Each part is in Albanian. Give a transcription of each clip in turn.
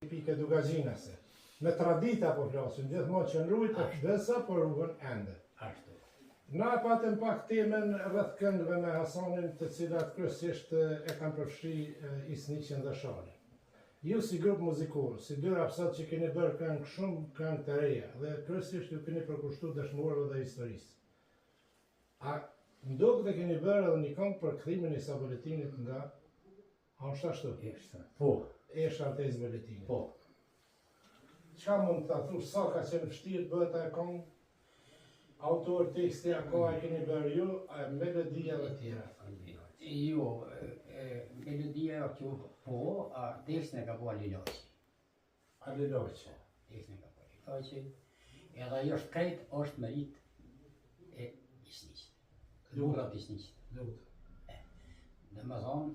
Pike Dugazhinase. Me tradita po flasim, gjithmonë që nrujt e shdesa, por rrugën ende. Ashtu. Na patëm pak temen rreth këngëve me Hasanin, të cilat kryesisht e kanë përfshi Isniqen dhe Shalin. Ju si grup muzikor, si dy rapsat që keni bërë këngë shumë këngë të reja, dhe kryesisht ju keni përkushtuar dëshmorëve dhe historisë. A ndodh dhe keni bërë edhe një këngë për kthimin e Saboletinit nga Ashtu ashtu? Po. Esha të Izboletinit. Po. Qa mund të thush, sa ka qenë vështirë bëhet e këngë? Autor, teksti, ako e keni bërë ju, a melodia dhe tjera? Jo, melodia kjo po, a tekstin e ka po Aliloqi. Aliloqi. Tekstin e ka po Aliloqi. Edhe ajo është krejt, është merit e Isniqit. Lurat Isniqit. Dhe më thonë,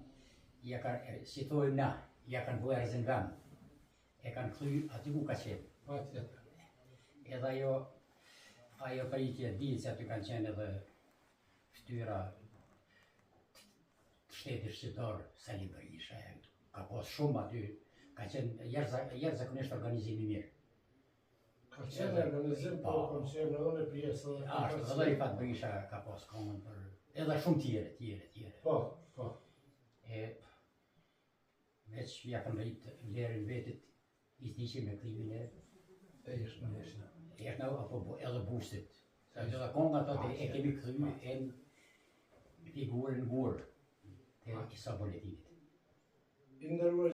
si thojmë na, ja kanë po erzën vend, e kanë këthy aty ku ka qenë. Edhe ajo pritje ditë se aty kanë qenë edhe ftyra të shtetit shqiptar, Sali Berisha, ka pas shumë aty, ka qenë jashtëzakonisht organizimi mirë. Ka qenë organizim, po kam qenë edhe në pjesë. Ashtu, edhe Rifat Berisha ka pas këngën për, edhe shumë tjere. Po. Veç ja kanë rritë vlerën vetit Isniqi me klimin e Eshna apo edhe Bushtit. Edhe konga ato e kemi këthy në figurën ngurë të Saboletinit.